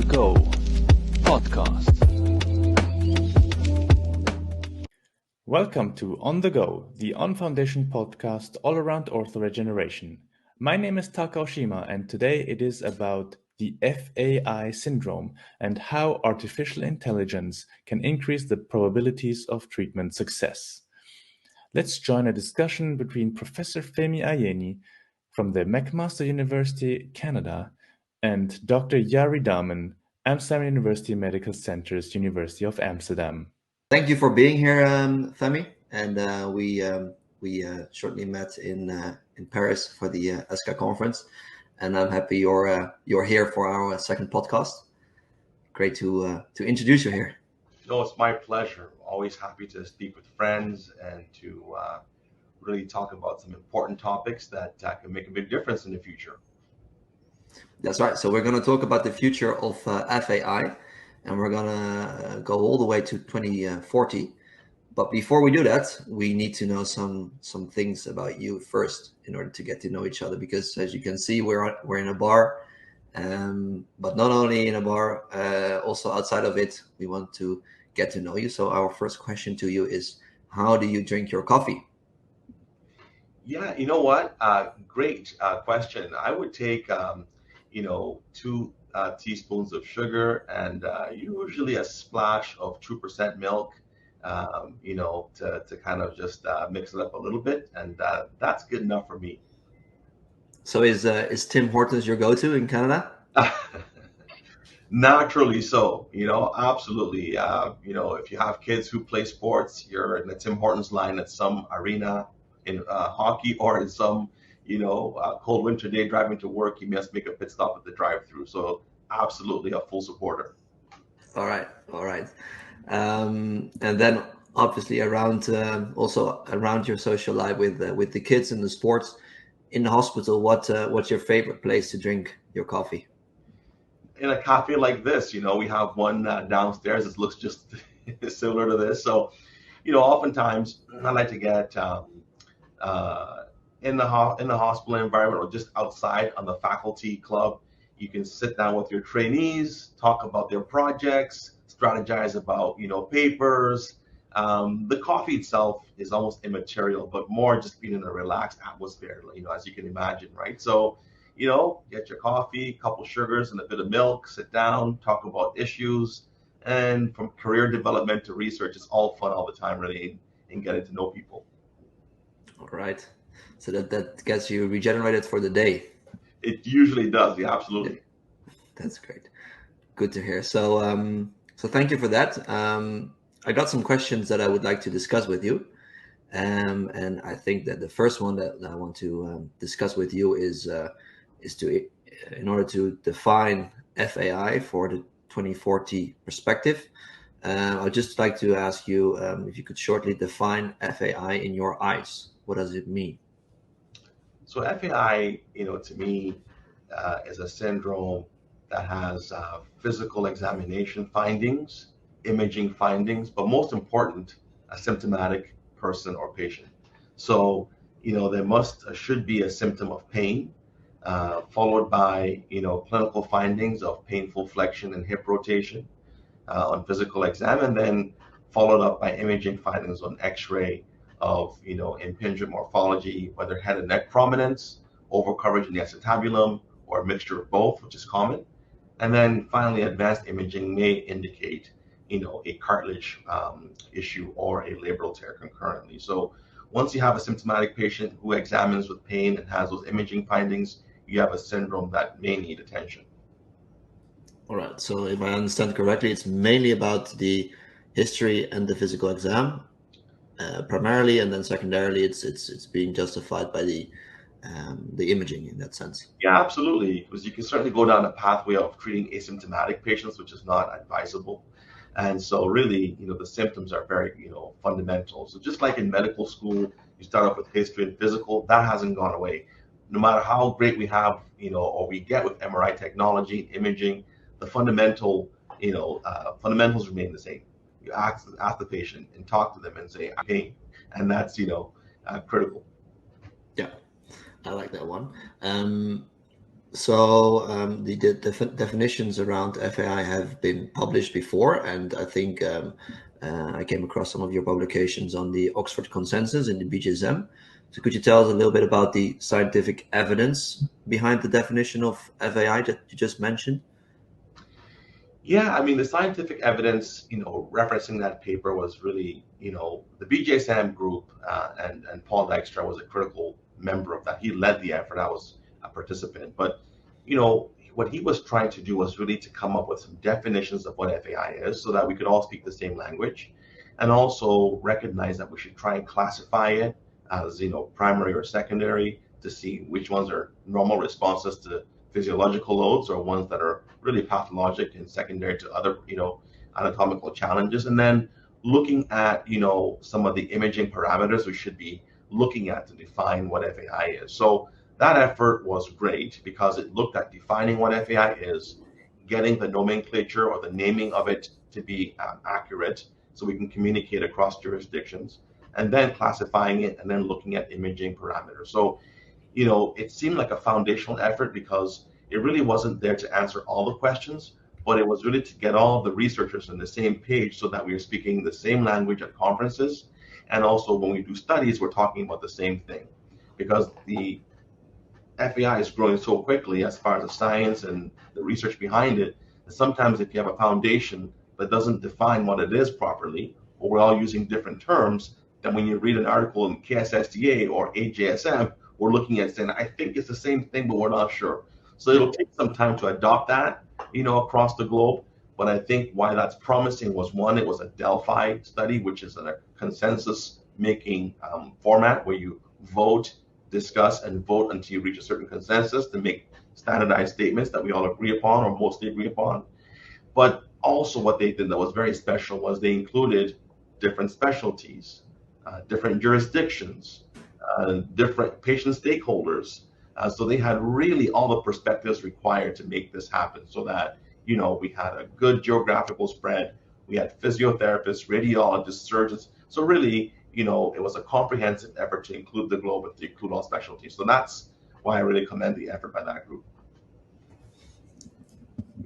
ONtheGo podcast. Welcome to On The Go, the On Foundation podcast all around ortho regeneration. My name is Taka Oshima, and today it is about the FAI Syndrome and how artificial intelligence can increase the probabilities of treatment success. Let's join a discussion between Professor Femi Ayeni from the McMaster University, Canada, and Dr. Jari Dahmen, Amsterdam University Medical Centers, University of Amsterdam. Thank you for being here, Femi. And we shortly met in Paris for the ASCA conference, and I'm happy you're here for our second podcast. Great to introduce you here. No, it's my pleasure. Always happy to speak with friends and to really talk about some important topics that can make a big difference in the future. That's right. So we're going to talk about the future of FAI, and we're going to go all the way to 2040. But before we do that, we need to know some things about you first in order to get to know each other. Because as you can see, we're in a bar, but not only in a bar, also outside of it, we want to get to know you. So our first question to you is, how do you drink your coffee? Yeah, you know what? Great question. I would take, 2 teaspoons of sugar and usually a splash of 2% milk, to kind of just mix it up a little bit. And that's good enough for me. So is Tim Hortons your go-to in Canada? Naturally so, absolutely. If you have kids who play sports, you're in the Tim Hortons line at some arena in hockey, or in some, cold winter day driving to work, you must make a pit stop at the drive-through. So absolutely a full supporter. All right. And then obviously also around your social life with the kids and the sports in the hospital, what's your favorite place to drink your coffee? In a cafe like this, we have one downstairs that looks just similar to this. So, oftentimes I like to get in the hospital environment or just outside on the faculty club. You can sit down with your trainees, talk about their projects, strategize about, papers. The coffee itself is almost immaterial, but more just being in a relaxed atmosphere, as you can imagine, right? So, get your coffee, a couple sugars and a bit of milk, sit down, talk about issues, and from career development to research, it's all fun all the time, really, in getting to know people. All right. So that gets you regenerated for the day. It usually does. Yeah, absolutely. That's great. Good to hear. So thank you for that. I got some questions that I would like to discuss with you. And I think that the first one that I want to discuss with you is in order to define FAI for the 2040 perspective. I'd just like to ask you if you could shortly define FAI in your eyes. What does it mean? So FAI, to me, is a syndrome that has physical examination findings, imaging findings, but most important, a symptomatic person or patient. So, there should be a symptom of pain, followed by, clinical findings of painful flexion and hip rotation on physical exam, and then followed up by imaging findings on X-ray of, impingement morphology, whether head and neck prominence, overcoverage in the acetabulum, or a mixture of both, which is common. And then finally, advanced imaging may indicate, a cartilage issue or a labral tear concurrently. So once you have a symptomatic patient who examines with pain and has those imaging findings, you have a syndrome that may need attention. All right. So if I understand correctly, it's mainly about the history and the physical exam, primarily, and then secondarily, it's being justified by the imaging in that sense. Yeah, absolutely. Because you can certainly go down a pathway of treating asymptomatic patients, which is not advisable. And so really, the symptoms are very, fundamental. So just like in medical school, you start off with history and physical, that hasn't gone away. No matter how great we have, or we get with MRI technology, imaging, the fundamentals remain the same. You ask the patient and talk to them and say, I'm pain. And that's, critical. Yeah, I like that one. So the definitions around FAI have been published before, and I think I came across some of your publications on the Oxford Consensus in the BJSM. So could you tell us a little bit about the scientific evidence behind the definition of FAI that you just mentioned? Yeah, I mean, the scientific evidence, referencing that paper was really, the BJSM group, and Paul Dykstra was a critical member of that. He led the effort. I was a participant. But, what he was trying to do was really to come up with some definitions of what FAI is so that we could all speak the same language, and also recognize that we should try and classify it as, primary or secondary to see which ones are normal responses to physiological loads or ones that are really pathologic and secondary to other, anatomical challenges. And then looking at, some of the imaging parameters we should be looking at to define what FAI is. So that effort was great because it looked at defining what FAI is, getting the nomenclature or the naming of it to be accurate so we can communicate across jurisdictions, and then classifying it and then looking at imaging parameters. So it seemed like a foundational effort because it really wasn't there to answer all the questions, but it was really to get all the researchers on the same page so that we are speaking the same language at conferences. And also when we do studies, we're talking about the same thing, because the FAI is growing so quickly as far as the science and the research behind it, that sometimes if you have a foundation that doesn't define what it is properly, or we're all using different terms, then when you read an article in KSSDA or AJSM, we're looking at saying, I think it's the same thing, but we're not sure. So it'll take some time to adopt that, across the globe. But I think why that's promising was, one, it was a Delphi study, which is a consensus making format where you vote, discuss, and vote until you reach a certain consensus to make standardized statements that we all agree upon or mostly agree upon. But also what they did that was very special was they included different specialties, different jurisdictions, different patient stakeholders. So they had really all the perspectives required to make this happen so that, we had a good geographical spread. We had physiotherapists, radiologists, surgeons. So really, it was a comprehensive effort to include the globe and to include all specialties. So that's why I really commend the effort by that group.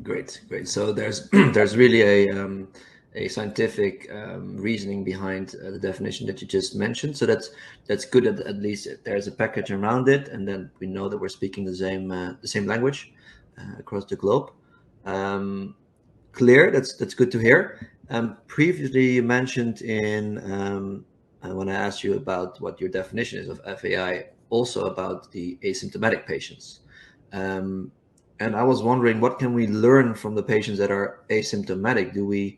Great. So there's there's really a scientific reasoning behind the definition that you just mentioned. So that's good. At least there's a package around it, and then we know that we're speaking the same language across the globe. Clear. That's good to hear. Previously, you mentioned when I asked you about what your definition is of FAI, also about the asymptomatic patients. And I was wondering, what can we learn from the patients that are asymptomatic? Do we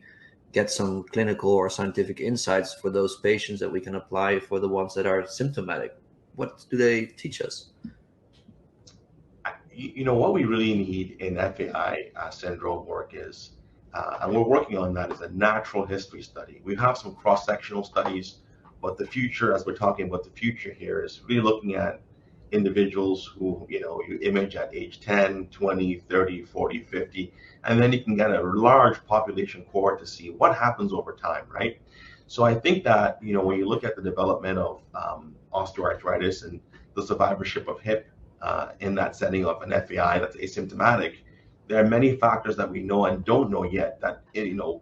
get some clinical or scientific insights for those patients that we can apply for the ones that are symptomatic? What do they teach us? What we really need in FAI syndrome work is, and we're working on that, is a natural history study. We have some cross-sectional studies, but the future, as we're talking about the future here, is really looking at individuals who, you image at age 10, 20, 30, 40, 50, and then you can get a large population cohort to see what happens over time, right? So I think that, when you look at the development of osteoarthritis and the survivorship of hip in that setting of an FAI that's asymptomatic, there are many factors that we know and don't know yet that,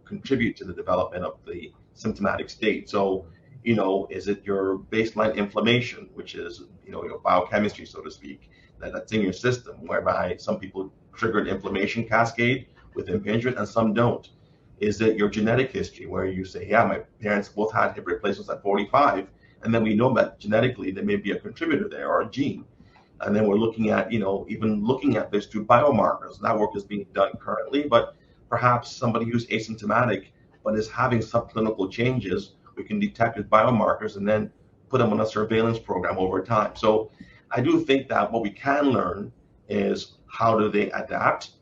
contribute to the development of the symptomatic state. So, is it your baseline inflammation, which is, your biochemistry, so to speak, that's in your system, whereby some people trigger an inflammation cascade with impingement and some don't? Is it your genetic history, where you say, yeah, my parents both had hip replacements at 45, and then we know that genetically there may be a contributor there or a gene. And then we're looking at, even looking at this through biomarkers. That work is being done currently, but perhaps somebody who's asymptomatic but is having subclinical changes, we can detect with biomarkers and then put them on a surveillance program over time. So I do think that what we can learn is how do they adapt,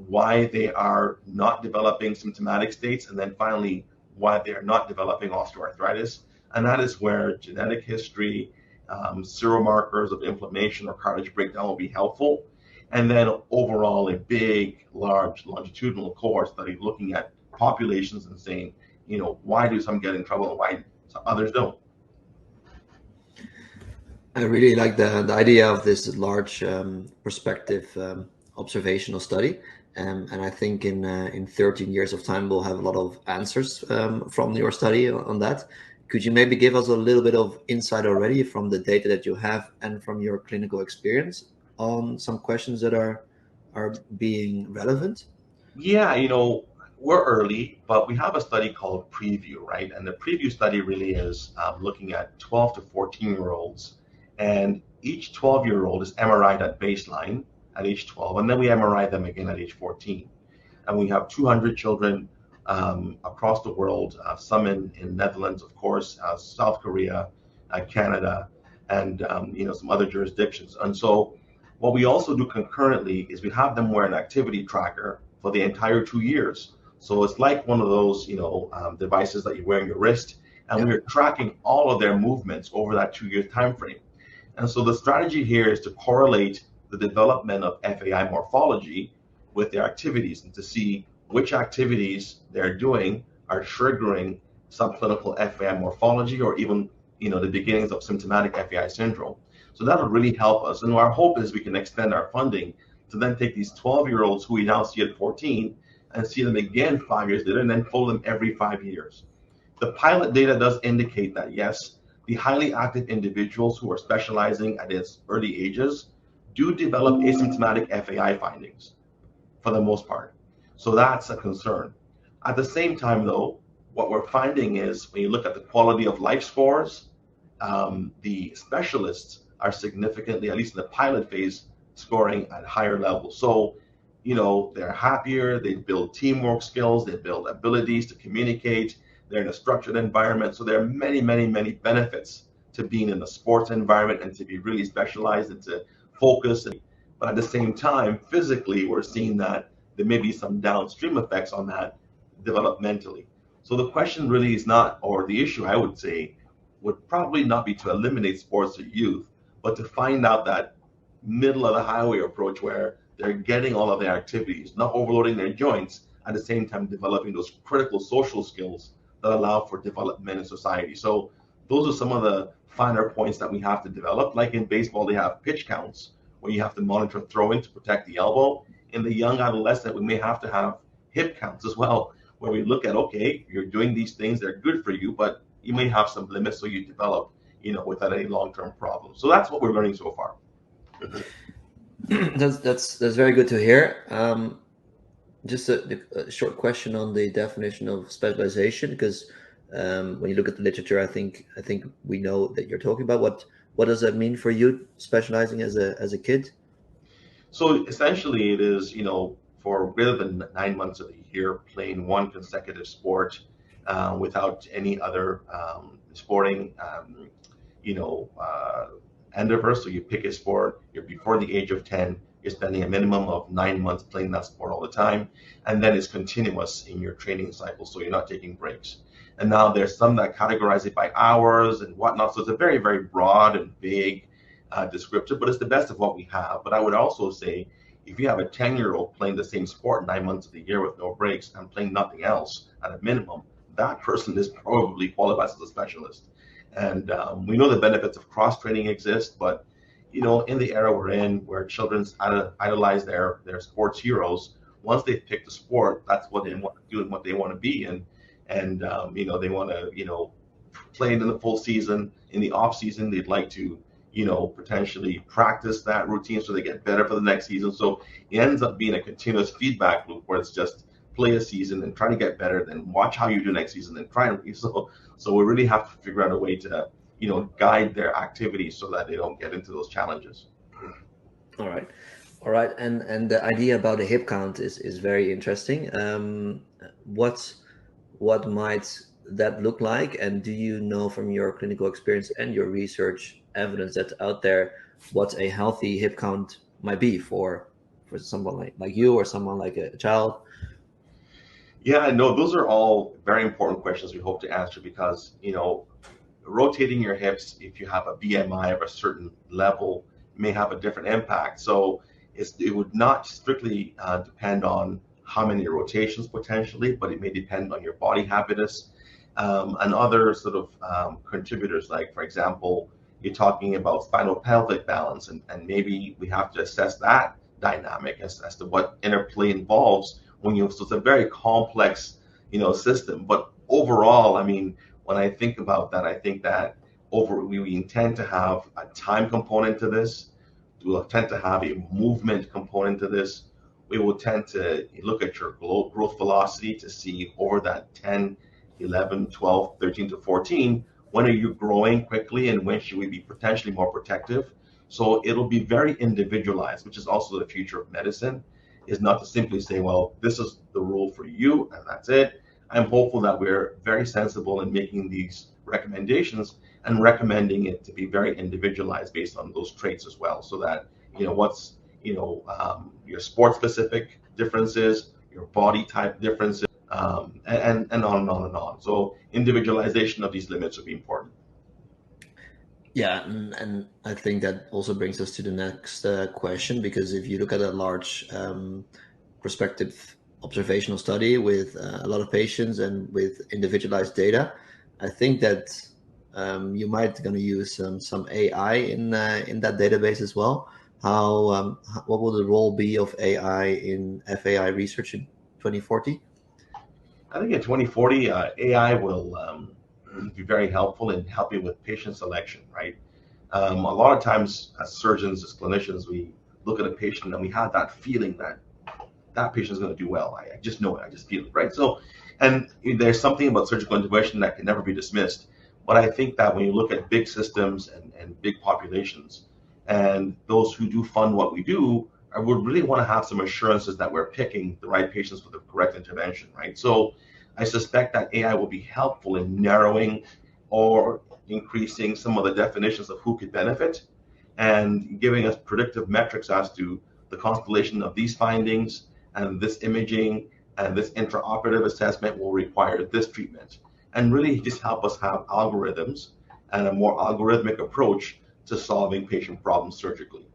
why they are not developing symptomatic states, and then finally why they are not developing osteoarthritis. And that is where genetic history, seromarkers of inflammation or cartilage breakdown will be helpful. And then overall, a big, large longitudinal cohort study looking at populations and saying, why do some get in trouble and why others don't? I really like the idea of this large perspective observational study. And I think in 13 years of time, we'll have a lot of answers from your study on that. Could you maybe give us a little bit of insight already from the data that you have and from your clinical experience on some questions that are being relevant? Yeah, we're early, but we have a study called Preview, right? And the Preview study really is looking at 12 to 14-year-olds, and each 12-year-old is MRI'd at baseline at age 12, and then we MRI them again at age 14. And we have 200 children across the world, some in Netherlands, of course, South Korea, Canada, and some other jurisdictions. And so what we also do concurrently is we have them wear an activity tracker for the entire 2 years. So it's like one of those, devices that you wear on your wrist, and we're tracking all of their movements over that 2 year time frame. And so the strategy here is to correlate the development of FAI morphology with their activities and to see which activities they're doing are triggering subclinical FAI morphology or even the beginnings of symptomatic FAI syndrome. So that'll really help us. And our hope is we can extend our funding to then take these 12-year-olds who we now see at 14 and see them again 5 years later and then follow them every 5 years. The pilot data does indicate that, yes, the highly active individuals who are specializing at its early ages do develop asymptomatic FAI findings for the most part. So that's a concern. At the same time, though, what we're finding is when you look at the quality of life scores, the specialists are significantly, at least in the pilot phase, scoring at higher levels. So, they're happier, they build teamwork skills, they build abilities to communicate, they're in a structured environment. So there are many, many, many benefits to being in a sports environment and to be really specialized and to focus. But at the same time, physically, we're seeing that there may be some downstream effects on that developmentally. So the question really is not, or the issue I would say, would probably not be to eliminate sports to youth, but to find out that middle of the highway approach where they're getting all of their activities, not overloading their joints, at the same time developing those critical social skills that allow for development in society. So those are some of the finer points that we have to develop. Like in baseball, they have pitch counts where you have to monitor throwing to protect the elbow. In the young adolescent, we may have to have hip counts as well, where we look at, okay, you're doing these things, they're good for you, but you may have some limits so you develop, without any long-term problems. So that's what we're learning so far. That's very good to hear. Just a short question on the definition of specialization, because when you look at the literature, I think we know that you're talking about what does that mean for you, specializing as a kid? So essentially, it is for greater than 9 months of the year playing one consecutive sport without any other sporting endeavor. So you pick a sport, you're before the age of 10, you're spending a minimum of 9 months playing that sport all the time, and then it's continuous in your training cycle, so you're not taking breaks. And now there's some that categorize it by hours and whatnot, so it's a very, very broad and vague descriptor, but it's the best of what we have. But I would also say, if you have a 10-year-old playing the same sport 9 months of the year with no breaks and playing nothing else at a minimum, that person is probably qualified as a specialist. And we know the benefits of cross training exist, but in the era we're in, where children idolize their sports heroes, once they've picked a sport, that's what they want to do and what they want to be. And they want to play in the full season. In the off season, they'd like to potentially practice that routine so they get better for the next season. So it ends up being a continuous feedback loop where it's just play a season and try to get better, then watch how you do next season and try and so we really have to figure out a way to guide their activities so that they don't get into those challenges. All right, and the idea about a hip count is very interesting. What might that look like, and do you know from your clinical experience and your research evidence that's out there what a healthy hip count might be for someone like you or someone like a child? Yeah, no, those are all very important questions we hope to answer, because rotating your hips, if you have a BMI of a certain level, may have a different impact. So it would not strictly depend on how many rotations potentially, but it may depend on your body habitus and other sort of contributors, like, for example, you're talking about spinal pelvic balance, and maybe we have to assess that dynamic as to what interplay involves when you, so it's a very complex, system. But overall, I mean, when I think about that, I think that we intend to have a time component to this. We will tend to have a movement component to this. We will tend to look at your growth velocity to see over that 10, 11, 12, 13 to 14, when are you growing quickly and when should we be potentially more protective? So it'll be very individualized, which is also the future of medicine, is not to simply say, well, this is the rule for you and that's it. I'm hopeful that we're very sensible in making these recommendations and recommending it to be very individualized based on those traits as well, so that what's your sport specific differences, your body type differences, and on and on and on. So individualization of these limits would be important. Yeah, and I think that also brings us to the next question, because if you look at a large prospective observational study with a lot of patients and with individualized data, I think that you might going to use some AI in that database as well. What will the role be of AI in FAI research in 2040? I think in 2040, AI will be very helpful in helping with patient selection, right? A lot of times as surgeons, as clinicians, we look at a patient and we have that feeling that that patient is going to do well. I just know it. I just feel it, right? So, and there's something about surgical intervention that can never be dismissed. But I think that when you look at big systems and big populations, and those who do fund what we do, I would really want to have some assurances that we're picking the right patients for the correct intervention, right? So I suspect that AI will be helpful in narrowing or increasing some of the definitions of who could benefit and giving us predictive metrics as to the constellation of these findings, and this imaging and this intraoperative assessment will require this treatment, and really just help us have algorithms and a more algorithmic approach to solving patient problems surgically.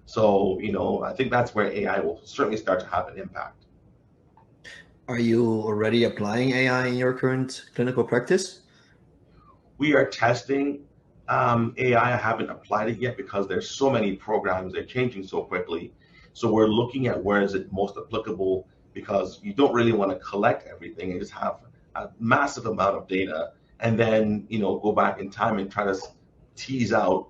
So, I think that's where AI will certainly start to have an impact. Are you already applying AI in your current clinical practice? We are testing AI. I haven't applied it yet because there's so many programs, they're changing so quickly. So we're looking at where is it most applicable, because you don't really want to collect everything and just have a massive amount of data and then, go back in time and try to tease out,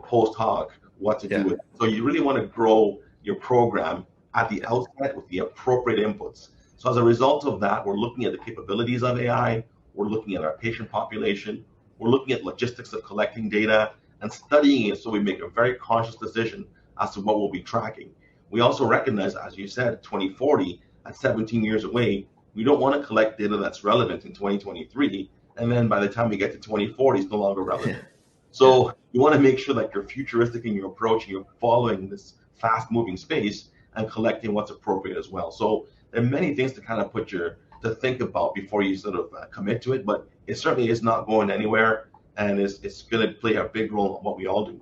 post hoc what to do with it. So you really want to grow your program at the outset with the appropriate inputs. So as a result of that, we're looking at the capabilities of AI, we're looking at our patient population, we're looking at logistics of collecting data and studying it so we make a very conscious decision as to what we'll be tracking. We also recognize, as you said, 2040, at 17 years away, we don't want to collect data that's relevant in 2023, and then by the time we get to 2040, it's no longer relevant. So you want to make sure that you're futuristic in your approach, and you're following this fast-moving space and collecting what's appropriate as well. So there are many things to kind of to think about before you sort of commit to it, but it certainly is not going anywhere, and it's going to play a big role in what we all do.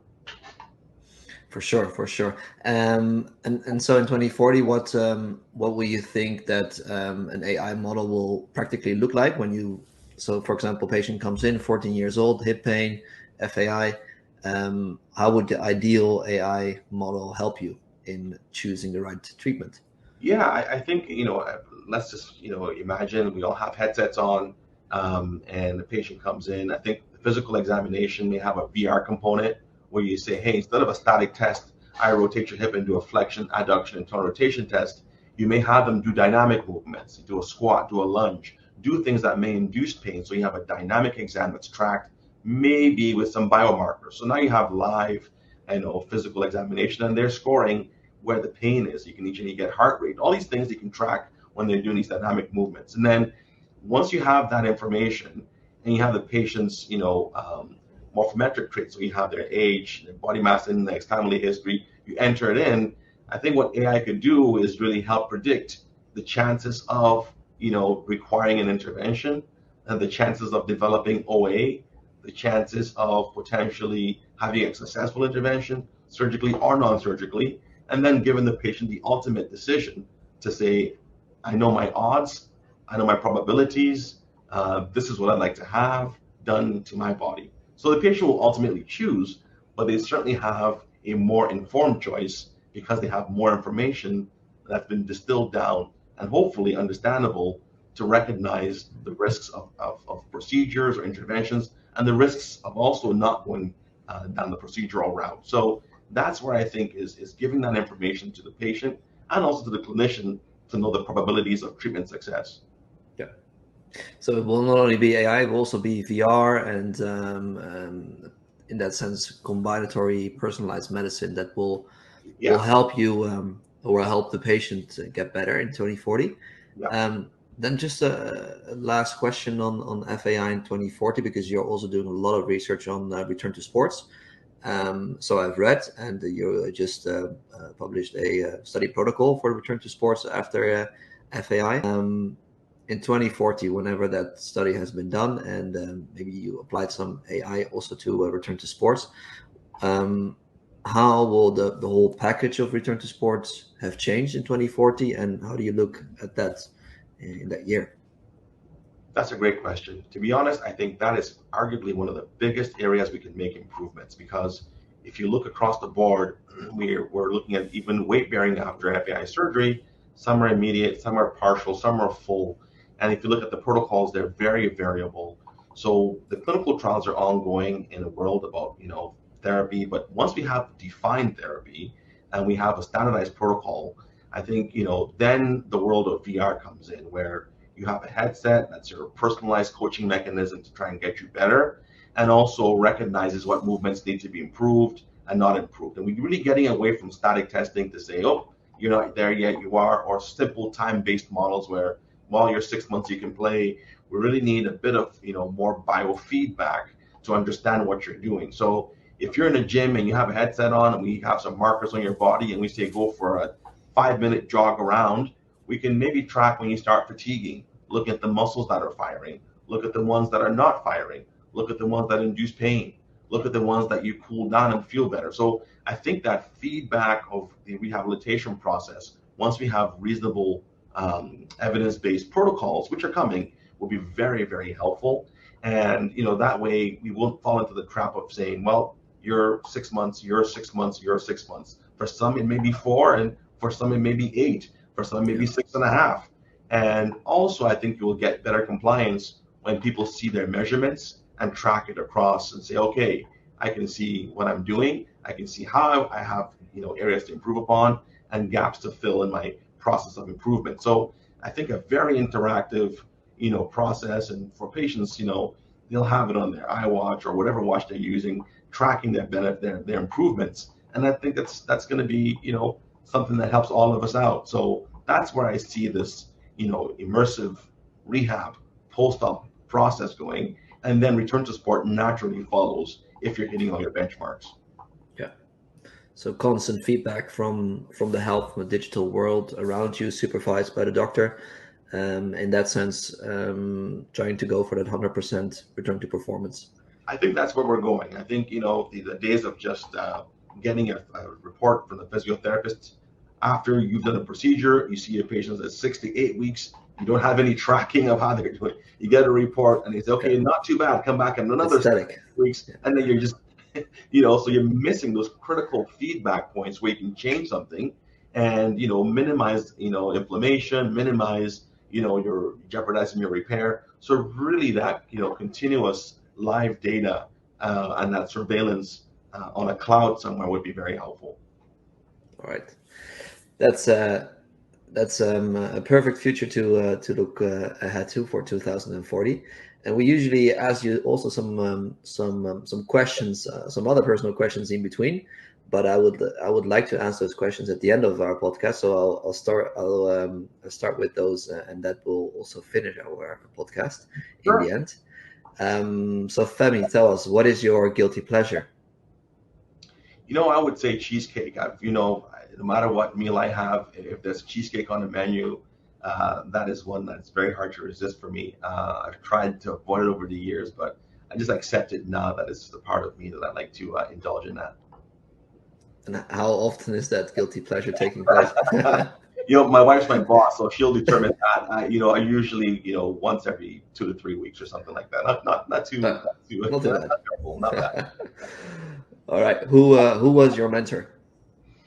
For sure. And so in 2040, what will you think that an AI model will practically look like so for example, patient comes in, 14 years old, hip pain, FAI, how would the ideal AI model help you in choosing the right treatment? Yeah, I think, let's just, imagine we all have headsets on, and the patient comes in. I think the physical examination may have a VR component where you say, hey, instead of a static test, I rotate your hip and do a flexion, adduction, and torn rotation test, you may have them do dynamic movements, do a squat, do a lunge, do things that may induce pain. So you have a dynamic exam that's tracked, maybe with some biomarkers. So now you have live, physical examination, and they're scoring where the pain is. You can easily get heart rate, all these things you can track when they're doing these dynamic movements. And then once you have that information and you have the patient's, morphometric traits, so you have their age, their body mass index, family history, you enter it in. I think what AI could do is really help predict the chances of, requiring an intervention, and the chances of developing OA, the chances of potentially having a successful intervention, surgically or non-surgically, and then giving the patient the ultimate decision to say, I know my odds, I know my probabilities, this is what I'd like to have done to my body. So the patient will ultimately choose, but they certainly have a more informed choice because they have more information that's been distilled down and hopefully understandable to recognize the risks of procedures or interventions and the risks of also not going down the procedural route. So that's where I think is giving that information to the patient and also to the clinician to know the probabilities of treatment success. Yeah. So it will not only be AI, it will also be VR and in that sense, combinatory personalized medicine that will help you or help the patient get better in 2040. Yeah. Then just a last question on FAI in 2040, because you're also doing a lot of research on return to sports. So I've read, and you just published a study protocol for return to sports after FAI. In 2040, whenever that study has been done, and maybe you applied some AI also to return to sports, how will the whole package of return to sports have changed in 2040, and how do you look at that in that year? That's a great question. To be honest, I think that is arguably one of the biggest areas we can make improvements, because if you look across the board, we're looking at even weight bearing after FAI surgery. Some are immediate, some are partial, some are full. And if you look at the protocols, they're very variable. So the clinical trials are ongoing in a world about, therapy. But once we have defined therapy and we have a standardized protocol, I think, then the world of VR comes in, where you have a headset that's your personalized coaching mechanism to try and get you better, and also recognizes what movements need to be improved and not improved. And we're really getting away from static testing to say, oh, you're not there yet, you are, or simple time-based models where while you're 6 months you can play. We really need a bit of more biofeedback to understand what you're doing. So if you're in a gym and you have a headset on and we have some markers on your body and we say go for a 5-minute jog around, we can maybe track when you start fatiguing, look at the muscles that are firing, look at the ones that are not firing, look at the ones that induce pain, look at the ones that you cool down and feel better. So I think that feedback of the rehabilitation process, once we have reasonable evidence-based protocols, which are coming, will be very, very helpful. And that way we won't fall into the trap of saying, well, you're 6 months, you're 6 months, you're 6 months. For some it may be 4, and for some it may be 8, for some maybe 6.5. And also I think you will get better compliance when people see their measurements and track it across and say, okay, I can see what I'm doing, I can see how I have areas to improve upon and gaps to fill in my process of improvement. So I think a very interactive process, and for patients, they'll have it on their iWatch or whatever watch they're using, tracking their improvements. And I think that's going to be something that helps all of us out. So that's where I see this immersive rehab post-op process going, and then return to sport naturally follows if you're hitting all your benchmarks. Yeah. So constant feedback from the health, from the digital world around you, supervised by the doctor. In that sense, trying to go for that 100% return to performance. I think that's where we're going. I think the days of just getting a report from the physiotherapist after you've done a procedure, you see your patients at 6 to 8 weeks, you don't have any tracking of how they're doing. You get a report and it's okay, not too bad, come back in another 6 weeks, and then you're just so you're missing those critical feedback points where you can change something and minimize inflammation, minimize you're jeopardizing your repair. So really that continuous live data and that surveillance on a cloud somewhere would be very helpful. All right, that's a perfect future to look ahead to for 2040. And we usually ask you also some questions, some other personal questions in between. But I would like to ask those questions at the end of our podcast. So I'll start with those, and that will also finish our podcast in the end. So Femi, tell us, what is your guilty pleasure? I would say cheesecake. No matter what meal I have, if there's cheesecake on the menu, that is one that's very hard to resist for me. I've tried to avoid it over the years, but I just accept it now that it's just a part of me that I like to indulge in that. And how often is that guilty pleasure taking place? My wife's my boss, so she'll determine that. I usually, once every 2 to 3 weeks or something like that. Not too careful, not bad. All right. Who was your mentor,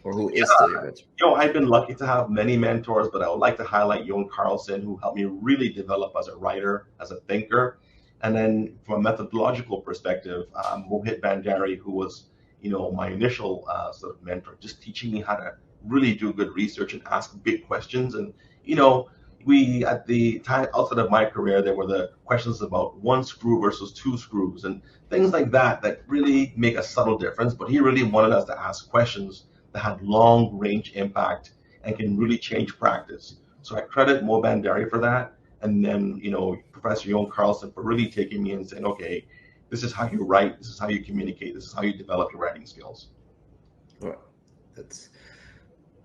or who is still your mentor? I've been lucky to have many mentors, but I would like to highlight Jon Carlson, who helped me really develop as a writer, as a thinker. And then from a methodological perspective, Mohit Bandari, who was, my initial sort of mentor, just teaching me how to really do good research and ask big questions. And, we, at the time outside of my career, there were the questions about one screw versus two screws and things like that, that really make a subtle difference. But he really wanted us to ask questions that had long range impact and can really change practice. So I credit Mo Bandari for that. And then, Professor Jon Carlson for really taking me and saying, okay, this is how you write, this is how you communicate, this is how you develop your writing skills. All right. That's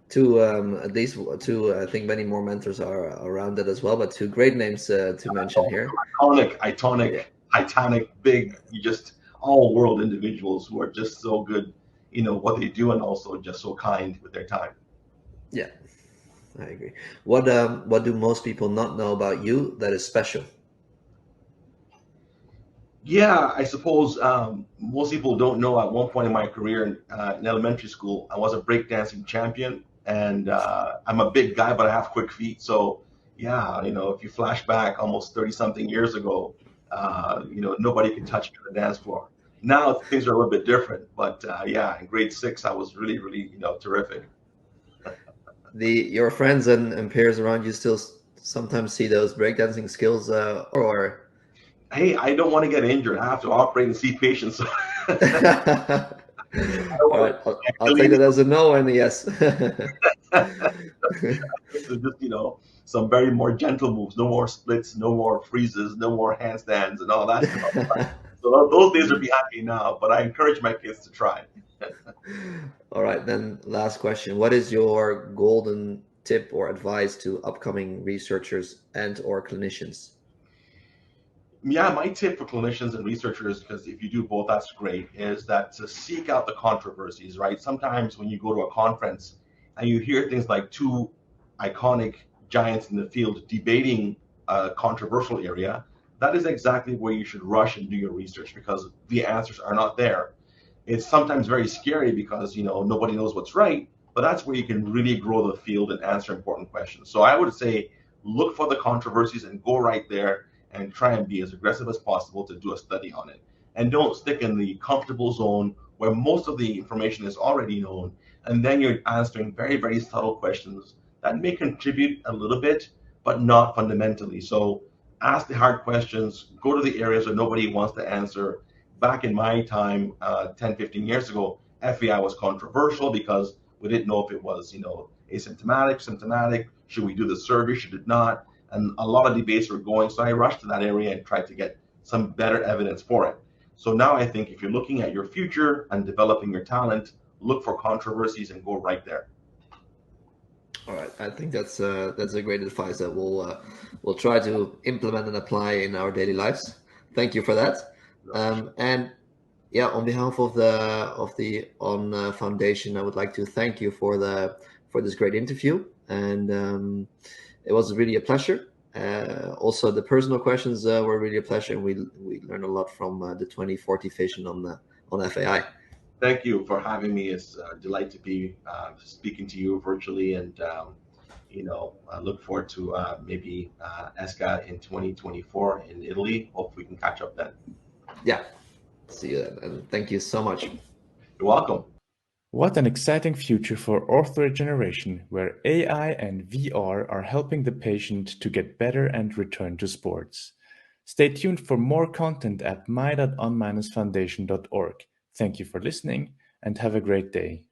two, at least two, I think many more mentors are around that as well, but two great names to mention here. Iconic, Titanic, big, just all world individuals who are just so good, what they do, and also just so kind with their time. Yeah, I agree. What do most people not know about you that is special? Yeah, I suppose most people don't know at one point in my career in elementary school, I was a breakdancing champion, and I'm a big guy, but I have quick feet. So, yeah, if you flash back almost 30 something years ago, nobody could touch me on the dance floor. Now things are a little bit different, but yeah, in grade 6, I was really, really, terrific. Your friends and peers around you still sometimes see those breakdancing skills, or Hey, I don't want to get injured. I have to operate and see patients. All right, I'll take that as a no and a yes. So just, some very more gentle moves, no more splits, no more freezes, no more handstands and all that stuff. So those days are behind me now, but I encourage my kids to try. All right, then last question. What is your golden tip or advice to upcoming researchers and or clinicians? Yeah, my tip for clinicians and researchers, because if you do both, that's great, is that to seek out the controversies, right? Sometimes when you go to a conference and you hear things like two iconic giants in the field debating a controversial area, that is exactly where you should rush and do your research, because the answers are not there. It's sometimes very scary because nobody knows what's right, but that's where you can really grow the field and answer important questions. So I would say look for the controversies and go right there and try and be as aggressive as possible to do a study on it. And don't stick in the comfortable zone where most of the information is already known, and then you're answering very, very subtle questions that may contribute a little bit, but not fundamentally. So ask the hard questions, go to the areas where nobody wants to answer. Back in my time, 10, 15 years ago, FAI was controversial because we didn't know if it was, asymptomatic, symptomatic, should we do the surgery, should it not? And a lot of debates were going. So I rushed to that area and tried to get some better evidence for it. So now I think if you're looking at your future and developing your talent, look for controversies and go right there. All right, I think that's a great advice that we'll try to implement and apply in our daily lives. Thank you for that. And yeah, on behalf of the On Foundation, I would like to thank you for this great interview, and it was really a pleasure. Also, the personal questions were really a pleasure, and we learned a lot from the 2040 vision on FAI. Thank you for having me. It's a delight to be speaking to you virtually, and I look forward to maybe ESCA in 2024 in Italy. Hope we can catch up then. Yeah, see you then, and thank you so much. You're welcome. What an exciting future for orthoregeneration, where AI and VR are helping the patient to get better and return to sports. Stay tuned for more content at my.on-foundation.org. Thank you for listening and have a great day.